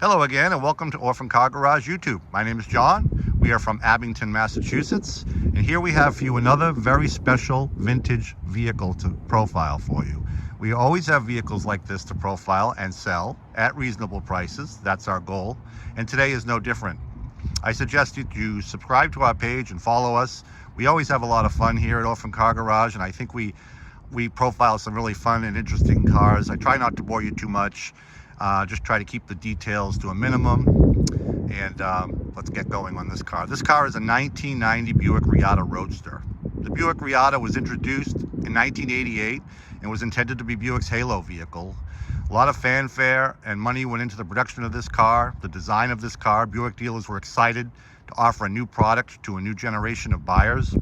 Hello again, and welcome to Orphan Car Garage YouTube. My name is John. We are from Abington, Massachusetts, and here we have for you another very special vintage vehicle to profile for you. We always have vehicles like this to profile and sell at reasonable prices. That's our goal, and today is no different. I suggest that you subscribe to our page and follow us. We always have a lot of fun here at Orphan Car Garage, and I think we profile some really fun and interesting cars. I try not to bore you too much. Just try to keep the details to a minimum, and let's get going on this car. This car is a 1990 Buick Reatta Roadster. The Buick Reatta was introduced in 1988 and was intended to be Buick's halo vehicle. A lot of fanfare and money went into the production of this car, the design of this car. Buick dealers were excited to offer a new product to a new generation of buyers.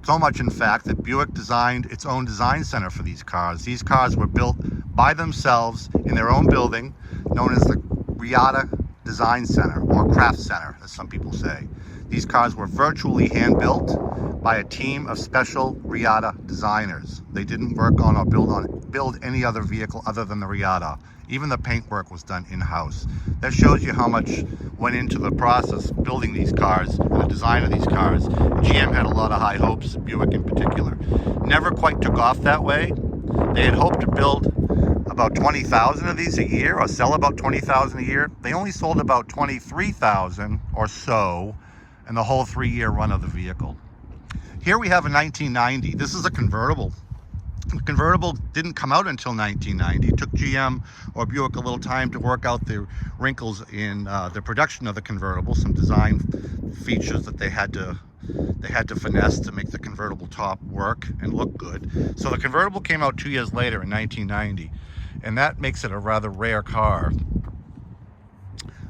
So much, in fact, that Buick designed its own design center for these cars. These cars were built by themselves in their own building, known as the Reatta Design Center, or Craft Center, as some people say. These cars were virtually hand-built by a team of special Reatta designers. They didn't work on or build any other vehicle other than the Reatta. Even the paintwork was done in-house. That shows you how much went into the process building these cars and the design of these cars. GM had a lot of high hopes, Buick in particular. Never quite took off that way. They had hoped to build about 20,000 of these a year, or sell about 20,000 a year. They only sold about 23,000 or so in the whole 3-year run of the vehicle. Here we have a 1990. This is a convertible. The convertible didn't come out until 1990. It took GM or Buick a little time to work out the wrinkles in the production of the convertible, some design features that they had to finesse to make the convertible top work and look good. So the convertible came out 2 years later in 1990, and that makes it a rather rare car.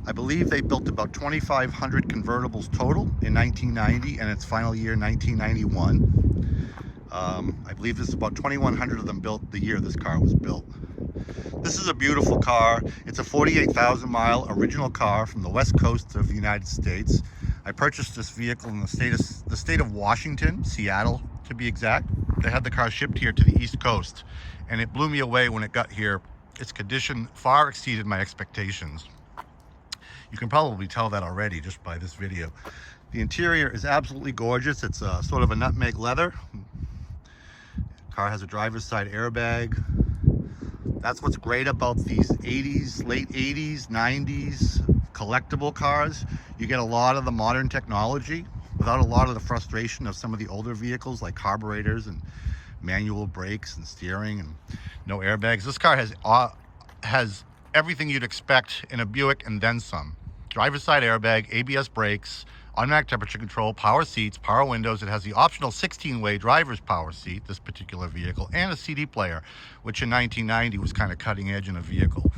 I believe they built about 2,500 convertibles total in 1990 and its final year, 1991. I believe there's about 2,100 of them built the year this car was built. This is a beautiful car. It's a 48,000 mile original car from the west coast of the United States. I purchased this vehicle in the state of Washington, Seattle to be exact. They had the car shipped here to the East Coast, and it blew me away when it got here. Its condition far exceeded my expectations. You can probably tell that already just by this video. The interior is absolutely gorgeous. It's sort of a nutmeg leather. Car has a driver's side airbag. That's what's great about these 80s, late 80s, 90s collectible cars. You get a lot of the modern technology without a lot of the frustration of some of the older vehicles like carburetors and manual brakes and steering and no airbags. This car has everything you'd expect in a Buick and then some. Driver's side airbag, ABS brakes, automatic temperature control, power seats, power windows. It has the optional 16-way driver's power seat, this particular vehicle, and a CD player, which in 1990 was kind of cutting edge in a vehicle.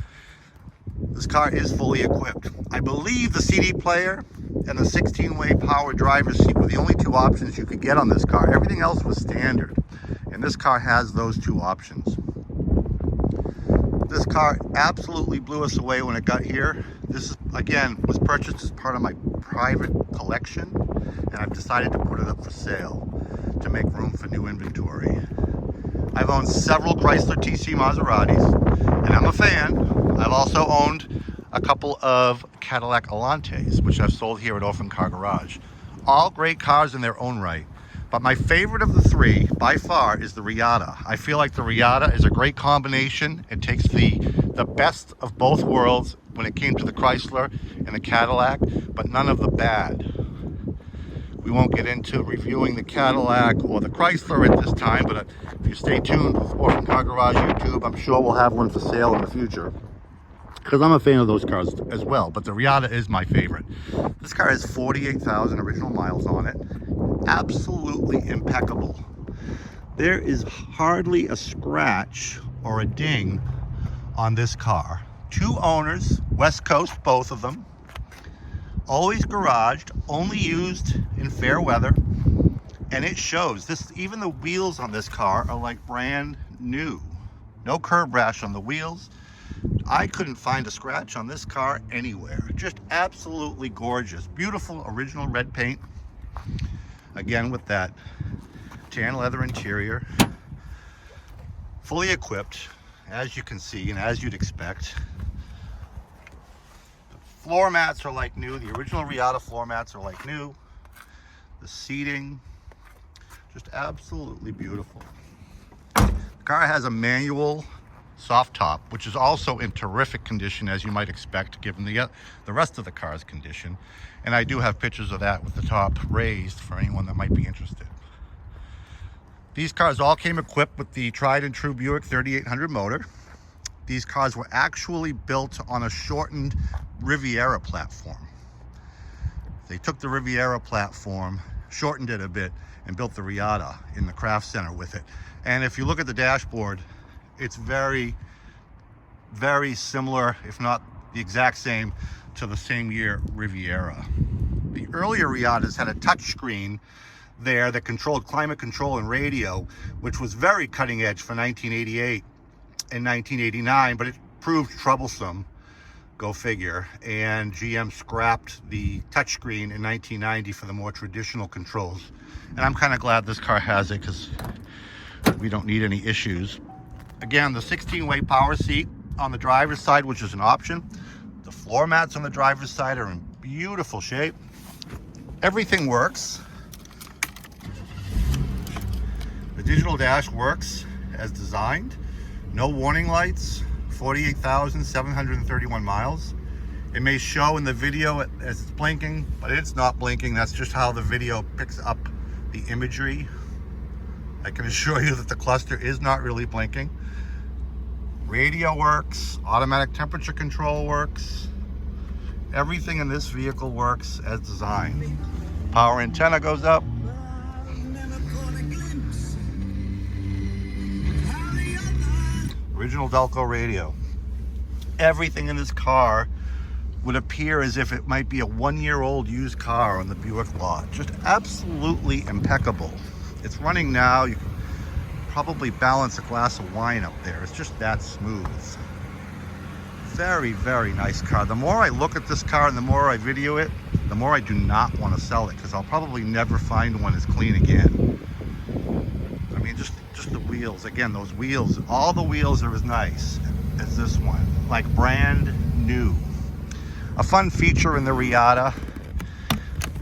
This car is fully equipped. I believe the CD player and the 16-way power driver's seat were the only two options you could get on this car. Everything else was standard, and this car has those two options. This car absolutely blew us away when it got here. This, again, was purchased as part of my private collection, and I've decided to put it up for sale to make room for new inventory. I've owned several Chrysler TC Maseratis, and I'm a fan. I've also owned a couple of Cadillac Elantes, which I've sold here at Orphan Car Garage. All great cars in their own right. But my favorite of the three, by far, is the Reatta. I feel like the Reatta is a great combination. It takes the best of both worlds when it came to the Chrysler and the Cadillac, but none of the bad. We won't get into reviewing the Cadillac or the Chrysler at this time, but if you stay tuned with Orphan Car Garage YouTube, I'm sure we'll have one for sale in the future, because I'm a fan of those cars as well, but the Reatta is my favorite. This car has 48,000 original miles on it. Absolutely impeccable. There is hardly a scratch or a ding on this car. 2 owners, West Coast, both of them. Always garaged, only used in fair weather, and it shows. Even the wheels on this car are like brand new. No curb rash on the wheels. I couldn't find a scratch on this car anywhere. Just absolutely gorgeous. Beautiful original red paint. Again, with that tan leather interior. Fully equipped, as you can see and as you'd expect. Floor mats are like new. The original Reatta floor mats are like new. The seating, just absolutely beautiful. The car has a manual soft top, which is also in terrific condition, as you might expect, given the rest of the car's condition. And I do have pictures of that with the top raised for anyone that might be interested. These cars all came equipped with the tried and true Buick 3800 motor. These cars were actually built on a shortened Riviera platform. They took the Riviera platform, shortened it a bit, and built the Reatta in the craft center with it. And if you look at the dashboard, it's very, very similar, if not the exact same, to the same year Riviera. The earlier Reattas had a touchscreen there that controlled climate control and radio, which was very cutting edge for 1988 and 1989, but it proved troublesome, go figure, and GM scrapped the touchscreen in 1990 for the more traditional controls. And I'm kind of glad this car has it, because we don't need any issues. Again, the 16-way power seat on the driver's side, which is an option. The floor mats on the driver's side are in beautiful shape. Everything works. The digital dash works as designed. No warning lights, 48,731 miles. It may show in the video as it's blinking, but it's not blinking. That's just how the video picks up the imagery. I can assure you that the cluster is not really blinking. Radio works, automatic temperature control works. Everything in this vehicle works as designed. Power antenna goes up. Original Delco radio. Everything in this car would appear as if it might be a one-year-old used car on the Buick lot. Just absolutely impeccable. It's running now. You can probably balance a glass of wine up there. It's just that smooth. Very, very nice car. The more I look at this car and the more I video it, the more I do not want to sell it, because I'll probably never find one as clean again. I mean, just the wheels. Again, those wheels, all the wheels are as nice as this one. Like brand new. A fun feature in the Reatta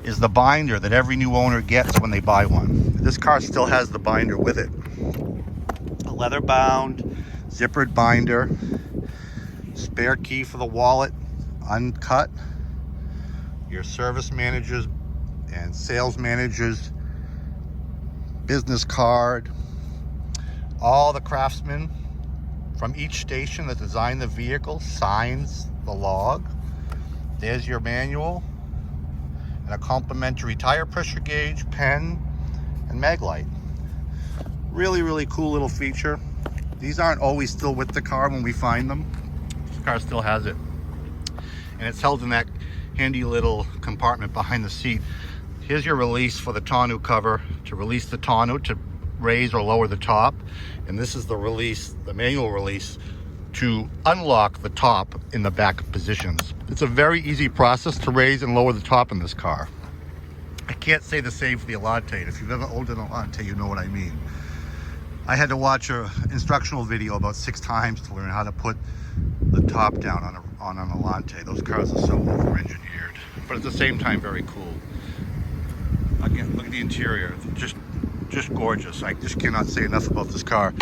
is the binder that every new owner gets when they buy one. This car still has the binder with it. A leather bound, zippered binder, spare key for the wallet, uncut, your service manager's and sales manager's business card, all the craftsmen from each station that designed the vehicle signs the log. There's your manual and a complimentary tire pressure gauge, pen, and mag light. Really, really cool little feature. These aren't always still with the car when we find them. This car still has it. And it's held in that handy little compartment behind the seat. Here's your release for the tonneau cover to release the tonneau to raise or lower the top. And this is the release, the manual release, to unlock the top in the back positions. It's a very easy process to raise and lower the top in this car. I can't say the same for the Elante. If you've ever owned an Elante, you know what I mean. I had to watch an instructional video about 6 times to learn how to put the top down on an Elante. Those cars are so over-engineered, but at the same time, very cool. Again, look at the interior. Just gorgeous. I just cannot say enough about this car.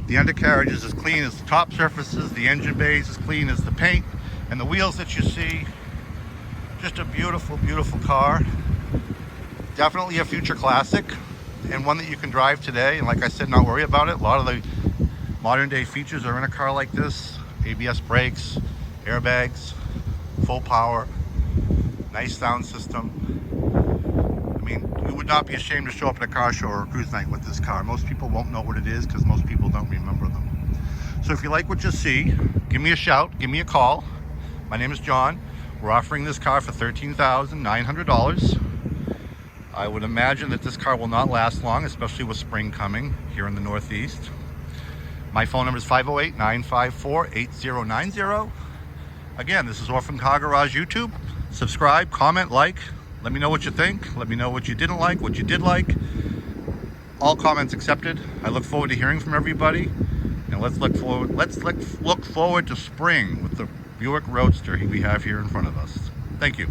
The undercarriage is as clean as the top surfaces. The engine bay is as clean as the paint. And the wheels that you see, just a beautiful, beautiful car. Definitely a future classic, and one that you can drive today. And like I said, not worry about it. A lot of the modern day features are in a car like this. ABS brakes, airbags, full power, nice sound system. I mean, you would not be ashamed to show up at a car show or a cruise night with this car. Most people won't know what it is because most people don't remember them. So if you like what you see, give me a shout, give me a call. My name is John. We're offering this car for $13,900. I would imagine that this car will not last long, especially with spring coming here in the Northeast. My phone number is 508-954-8090. Again, this is Orphan Car Garage YouTube. Subscribe, comment, like. Let me know what you think. Let me know what you didn't like, what you did like. All comments accepted. I look forward to hearing from everybody. And let's look forward to spring with the Buick Roadster we have here in front of us. Thank you.